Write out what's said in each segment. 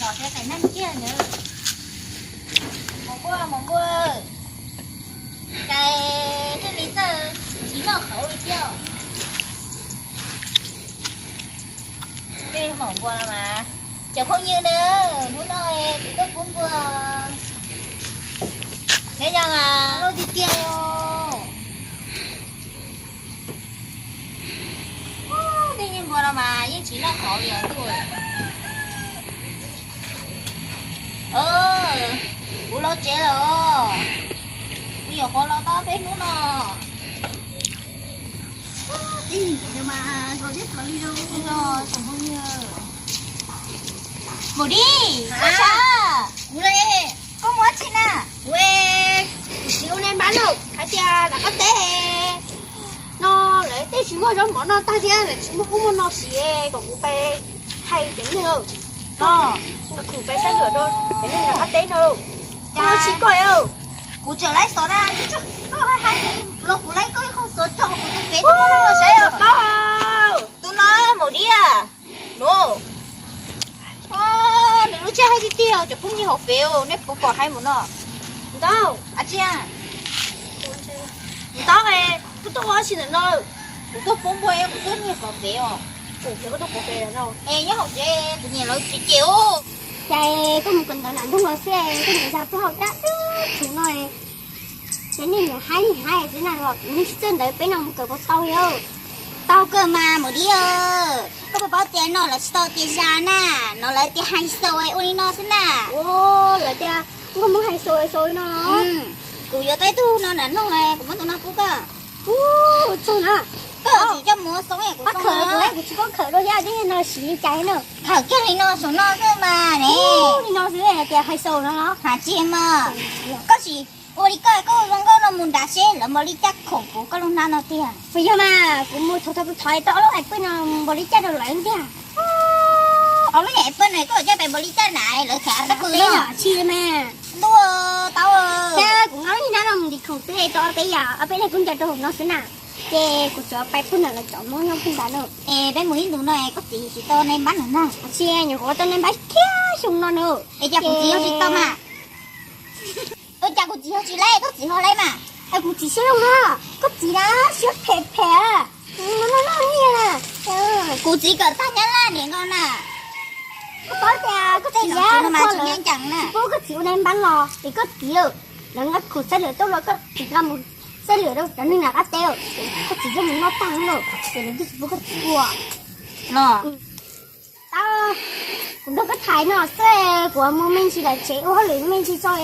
bỏ cái năn kia nữa mỏng bua cái lý tờ chỉ mở khẩu được chưa cái mỏng bua mà chờ không như nữa muốn nói thì tôi cũng vừa thế rằng nó đi kia đi nhưng vừa mà nhưng chỉ là khẩu liền thôi bố lo chế rồi bây giờ con lo to thế nữa nè đi nhưng mà rồi biết có đi đâu rồi chẳng bao nhiêu bố đi có sao bố đây có muốn chị nè quê chịu nên bán đâu hả cha là có té nó lấy té chỉ có giống bọn nó ta chứ là chỉ có muốn nó xì còn cũng phải hay tính được nó cũng phải sáng rửa thôi thế nên là có té đâu nó chỉ coi đâu cụ trở lại số ra nó hay lộc cụ lấy coi không số cho cụ cái vé nó sẽ được đâu tụi nó một đi à no đừng nói chơi hay đi tiêu chứ không như học phiếu nếp cũng còn hay một nó đâu à chị à đâu này cứ tôi nói xin nó tôi không mua em tôi như có phiếu ủa phiếu tôi có phiếu đâu em nhớ học chơi tự nhiên nói chịu chạy có một cần tao làm không có xe cái này ra tôi học đã chúng nói thế nên là hai thế nào rồi nhưng chân đấy bên nào một cờ có tao yêu tao cơ mà một đi có bao tiền nó là tao tiền ra nè nó là tiền hai sâu ấy ôi nó thế nè ô là tiền không muốn hai sâu nó cụ giờ tới tu nó nản không này cũng muốn tụi nó cũng cơ chung hả chỉ cho mua sống này cũng không khởi của chỉ có khởi đôi ra chứ nó xí cháy nữa khởi cái này nó sống nó cơ mà này nó dưới này tiền hai sâu nó hả chị mà có gì ôi đi coi có rong có nó muốn đá xe là mà đi chắc khổ của có lúc nào nó tiền bây giờ mà cũng mua thôi tao lúc này bên nào bò đi chắc được lại không tiền ở lúc này bên này có cho bạn bò đi chắc lại lỡ khả nó cứ nó chi mà đua tao cha cũng nói như nào thì không tới cho tới giờ ở bên này cũng cho tôi nó thế nào cái của cháu bay phun là chọn món không đá nữa bé mới đúng này có gì to nên bán nữa nè xe nhiều có to nên bán kia xong nó nữa cha cũng chỉ có to mà cha cũng chỉ lấy có chỉ lấy mà ai cũng chỉ lấy ha có chỉ đó xíu phèn nó như nè cũng chỉ cần ta nhớ là điện con nè có cha có chỉ nó mà chỉ nhanh chẳng nè có chịu đem bán lò thì có chỉ được nó ngắt củ xe lửa tốt rồi có chỉ ra một xe lửa đâu cho nên là cắt teo có chỉ cho mình nó tăng rồi để nó giúp có chịu nó tao cũng đâu có thải nó xe của mình chỉ là chế ô lưỡi mình chỉ cho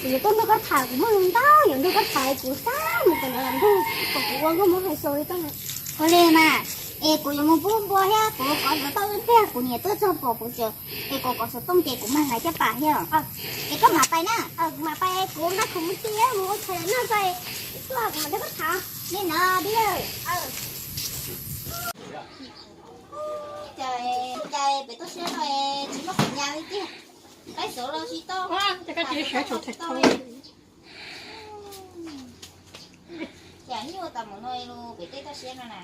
thì tôi có thải của mình tao những tôi có thải của sao mình cần làm thôi còn của con có muốn hay rồi tao này có lên mà của những một buôn bò ha của có nó tao lên theo của nhà tôi cho của chờ có số tông tiền của mang lại cho bà hiểu có mà bay nè mà bay của nó không tiếc mua thời nó vậy cái mà nó có thả nên nó đi rồi trời bị tôi sẽ nói chỉ có phần nhau chứ cái số lo xí to cái chỉ sẽ chụp thật thôi chả như tầm một nơi luôn bị tôi sẽ nói nè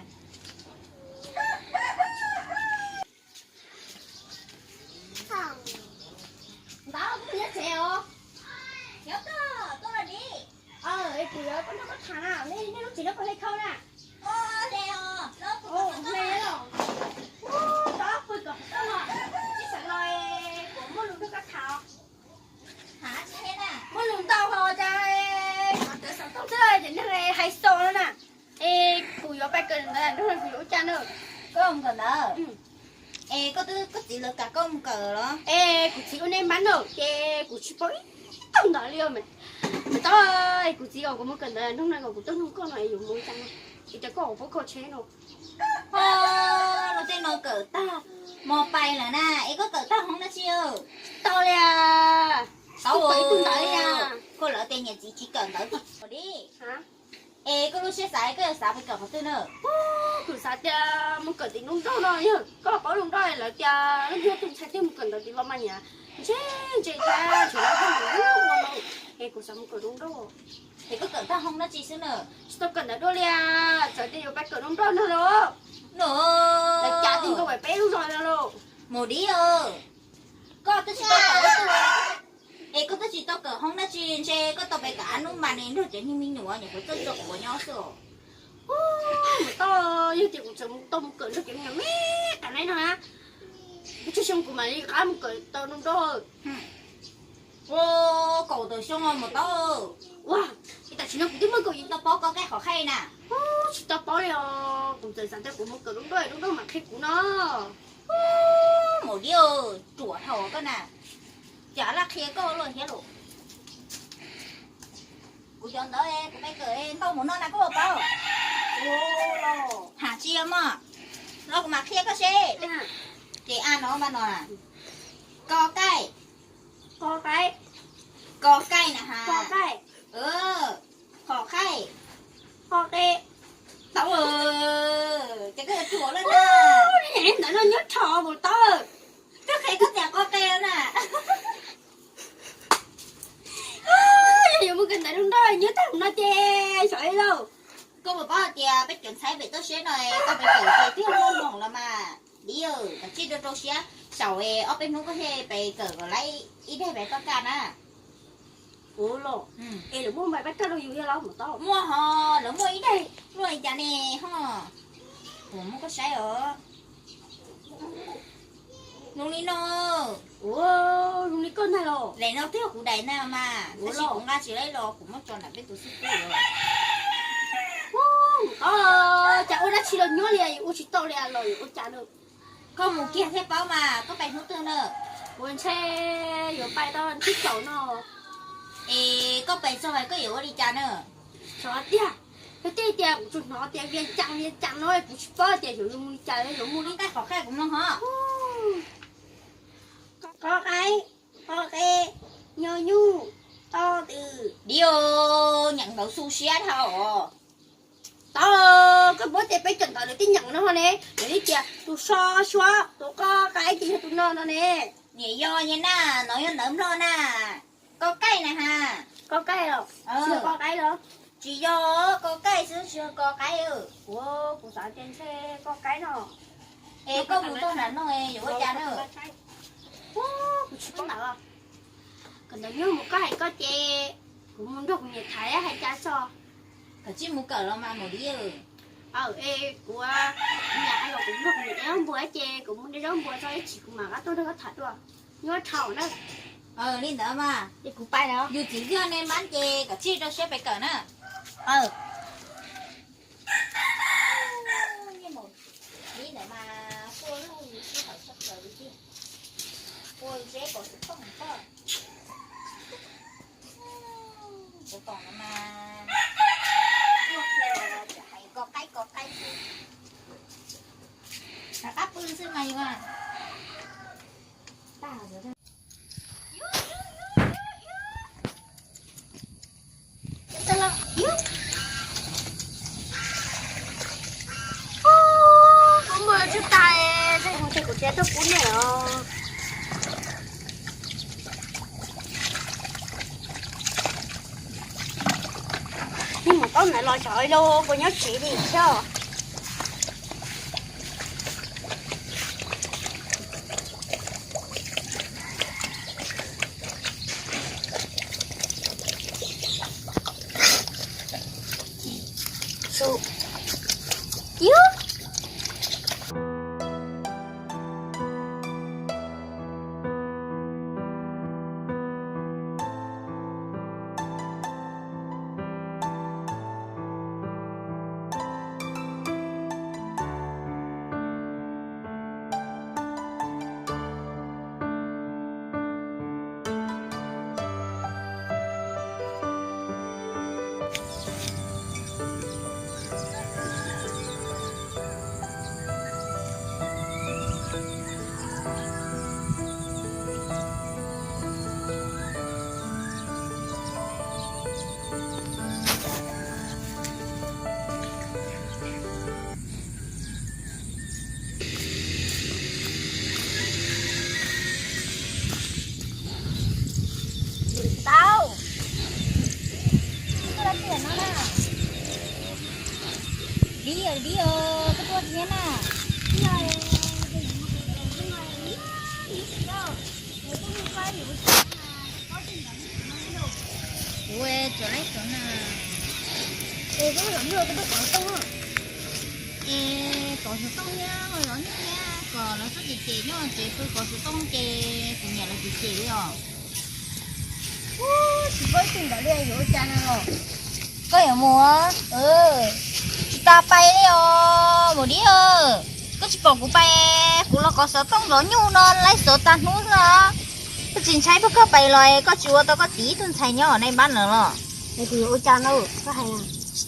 đó cũng nhớ xèo nhớ tôi là đi thì đó con nó có thằng nào nên lúc chỉ nó có hay không nè đeo nó cũng này rồi đó tôi còn đó rồi chỉ sợ nói của mỗi lúc nó có thảo hả chị thế nè mỗi lúc tao thôi trời tự sao tao chơi thì nó hay sâu nữa nè cùi vào bay cần là nó cùi vào cha nữa có không cần đó có chỉ là cả công cờ đó của chị có nên bán được của chị có ít tông đó liêu mình tao ơi của chị còn có một cần là lúc này còn của tôi không có này dùng môi trắng thì chắc có có chế đâu nó tên nó cờ ta mò bay là na có cờ ta không nó chưa tao là tao tới nha cô lỡ tên nhà chị chỉ cần tới thôi đi hả có lúc xe xài cái xài phải cờ họ tên nữa cứ xài cha một cờ thì đúng đâu rồi nhá có đúng đâu là cha nó chưa tung xài thêm một cờ thì lo mà nhá chế cha chỉ là không đúng đâu cô sao một cờ đúng đâu thì có cờ ta không nó chỉ xứ nữa tao cần là đôi lia trời đi vào bắt cờ đúng đâu nữa đó là cha tin có phải bé đúng rồi đâu một đi có tôi chỉ tao cỡ ê có tôi chỉ tao cỡ không nó chuyện xe có tao phải cả nó mà nên thôi chuyện như mình nữa nhỉ có tôi chọc của nhau sửa tao như kiểu chúng tôm cỡ nó kiểu nhà mẹ cả này nữa á chứ xong của mày cá một cỡ tao nó đó ô cậu tôi xong rồi một tao wow cái ta chỉ nó cũng tiếng mới cậu gì tao có cái khó khay nè chỉ tao bỏ đi cũng thời gian tao cũng một cỡ đúng đó mà khi của nó một điều chùa thầu cái nè chả là khía cơ rồi hết rồi của chọn đó em của mấy cỡ em tao muốn nó là có một tao ô hả chia mà nó cũng mặc khía có xe chị ăn nó mà nó là co cây có cái nè hả có cái khó khay có cái tao chắc cái chùa lên nè em đã nó nhớ trò một tao trước khi có nhà co cây đó nè giờ mới gần đây đúng đó nhớ thằng nó chê sợ đâu có một bao tiền biết chuyện sai về tôi xe này tao phải cởi tiếp luôn mỏng là mà đi ở cả chi đôi xe sau ấy ở bênนู้นcó thể phải cởi vào lấy ít đây phải có cả nè ủa lô em đừng mua mày bắt cái đâu nhiều lâu mà tao mua hò lỡ mua ít đây nuôi chả nè hò ủa mua có sai ở nung đi nó ủa luôn đi con này lô để nó thiếu của đầy nào mà ủa nó chỉ cũng ra chỉ lấy lò cũng mất tròn lại biết tôi xích rồi chả ôi đã chỉ là nhớ liền ôi chỉ tao liền rồi ôi chả được có một kia thế bao mà có bài nút tương nữa ôi xe giờ bay tao thích chậu nó ê có bài sao bài có hiểu đi chả nữa sợ tia cái tia của chúng nó tia viên chẳng nói cũng phơi tia rồi luôn chả lấy luôn mua đi cái khó khăn cũng ngon hả có cái nhờ nhu to từ điều nhận đầu sushi thôi tao cái bố tia phải chuẩn tao để tin nhận nó nè để đi tia tụi xóa tụi có cái gì tụi nó nè nhỉ do như nè nói cho nấm rồi nè có cây nè ha có cái rồi chưa có cái rồi chỉ do có cây chứ chưa có cái ủa của xã trên xe có cái nào ê có một tô nắn rồi dù có chán nữa của chị có nào không còn nếu như một cái có chè cũng muốn được nhiệt thái hay chả so phải chỉ một cỡ mà một đi ê của nhà ai cũng được nhiệt éo bùa chè cũng muốn đi đó bùa cho chị cũng mà tôi đâu có thật rồi nhớ thầu nữa đi nữa mà đi cũng bay đó dù chỉ riêng nên bán chè cả chi cho sẽ phải cỡ nữa đi nữa mà cô nó gì chứ phải sắp rồi chứ cô dễ có sự không có cô còn mà có cái là áp ư chứ mày mà tao rồi đó cũng mưa chút tay cái không thể của trẻ tôi cũng này nhưng mà con này lo trời đâu cô nhớ chị đi chứ su yếu tao cái là tiền nó nè đi cái tuột thế nè ủa chỗ lấy chỗ nào Ê, có lắm rồi, cái bác có tông á. có số tông nhá rồi đó nhá còn nó rất chị nhưng mà chị tôi có số tông chị cũng nhà là chị rồi Chị với tìm đã lên rồi cha nào. có hiểu mùa ta bay đi một đi có chỉ bỏ của bay cũng là có số tông đó nhu nó lấy số ta nút nó có chính trái bất cứ bay rồi có chúa tôi có tí tuần xài nhỏ ở đây bán nữa rồi Này thì ôi cha đâu, có hay à.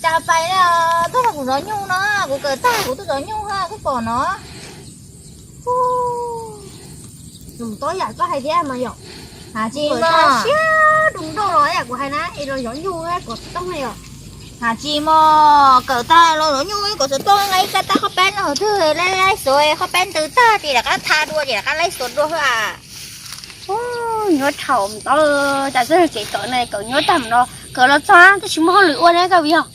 ta bay là tôi là của nó nhu nó của cờ ta của tôi đó nhu ha cái bỏ nó Dùng tối giờ có hay thế mà nhở. hả chị Bởi mà ta xíu đúng đâu rồi à, của hay ná, rồi gió nhu á, của tông hay à. hả chị mà cờ ta lo nó nhu ấy của số tôi ngay cái ta khó bán ở thứ lấy rồi khó bán từ ta thì là cái tha đua thì là cái lấy số đua thôi à Nhớ thầu tao tại sao chị cỡ này cỡ nhớ tầm đó, cỡ nó xóa, tôi chỉ muốn lựa này cái gì không?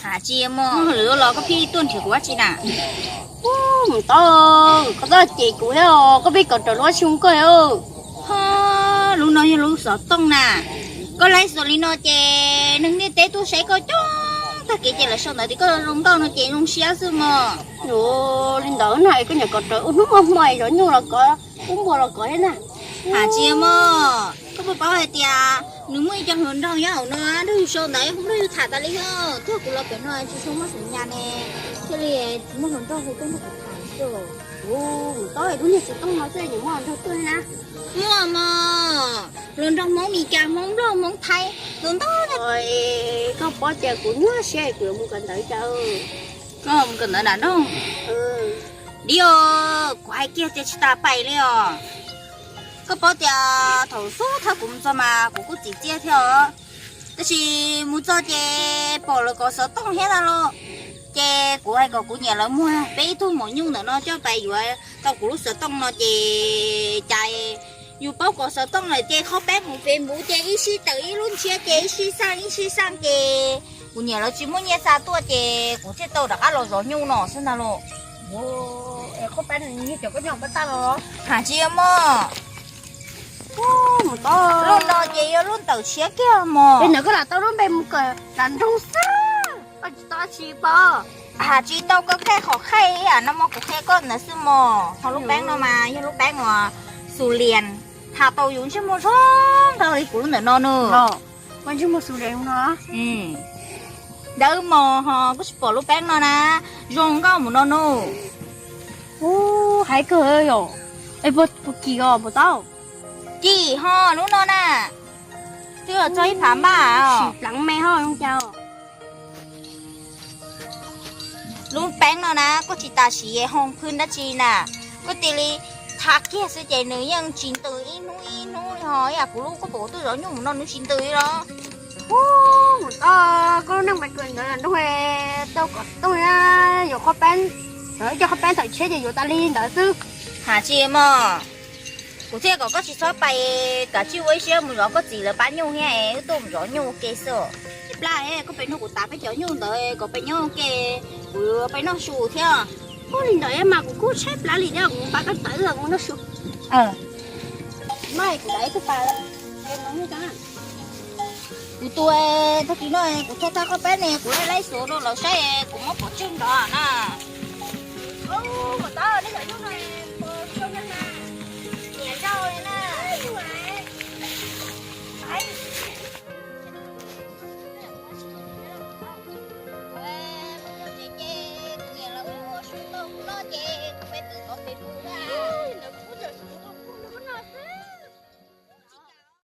hả chị mà lửa lo có phi tuần thì của chị nè Tao có tao chị của nó có biết cỡ trở nó chung cơ không? ha lúc nói như lúc sợ tông nè có lấy số li nó chè nâng đi té tôi sẽ có chung ta kể chè là sau này thì có rung đâu nó chè rung xía xưa mà Ồ, lên đó này có nhà cỡ trở đúng không mày rồi nhưng là có cũng vừa là có thế nè. hả chị mà có phải bảo là tia nếu mới chẳng hơn đâu nhá nó đưa sau đấy không đưa thả ta đi ha thôi cũng là cái này chỉ sống mất sống nhà nè thế thì chúng mình hơn đâu thì tôi mới phải thả rồi Ồ, tôi đúng như sự tông nó chơi những món thôi tôi nè. mua mà lần trong món mì cà món rau món thay lần đó Rồi có bỏ chè của nó xe của một cần đợi chờ. không cần ở đàn đâu Ừ. đi quay kia thì ta bay đi có bao giờ thầu số thao cũng cho mà cũng có chỉ chia theoแต่是muốn cho chè bỏ了có số tông hết rồi chè của ai có của nhà là mua bé thôi mỗi nhung nữa nó cho bay rồi tao của lúc số tông nó chè chạy dù bao có số tông là chè khó bán một về mũ chè ít xí tự ít luôn chia chè ít xí sang chè của nhà nó chỉ muốn nhà xa tua chè của chè tàu đã ăn rồi nhung nó xem nào rồi Ồ, em có bán như kiểu có nhộng bắt ta rồi. hả chị em mà Một to. luôn đó chị luôn tự xé kia mà Bên nữa có là tao đúng bên một cái đàn rung xa. Anh ta chỉ bỏ. hả chị tao có cái khó khay à nó mà có khay con nữa xưa mà họ lúc bán nó mà như lúc bán mà sù liền thà tao dùng chứ mua xong tao đi cũng nữa nó nữa Ờ. Quan chung một số đèn nó. đỡ mà họ có bỏ lúc bán nó nè dùng có một nó nữa Ồ, hay cơ ơi rồi. Ê, bột kỳ gò, bột tao. chị họ lúc nó nè chứ là cho ít phám bà à Lắng mẹ thôi không chào. lúc bán nó nè có chị ta chỉ hồng khuyên đã chi nè có tiền đi thà kia sẽ chạy nữ nhân chín từ in nu hỏi à của lúc có bố tôi đó nhưng nó chín từ đó Ồ, một to. Có năng bạch quyền nữa là nó huề. Tao có tôi á, dù có bán. Rồi cho có bán thời chế thì dù ta lên đỡ chứ. hả chị em à của thế có chị xóa bay cả chiêu ấy xem một rõ có gì là bán nhau nghe tôi một rõ nhau kê sợ lại có phải nó của ta phải chở nhau tới có phải nhau kê phải nó sù theo Có lên đỡ em mà cũng có xếp lá liền đó. Cũng bắt cái tử là cũng nó sụp. Mai của đấy cái bà đó. Em nói như thế nào? của tôi tôi chỉ nói của tôi có bé này của lấy số đó là sai của mất một chân đó nè Ồ, mà tao đi chợ chỗ này.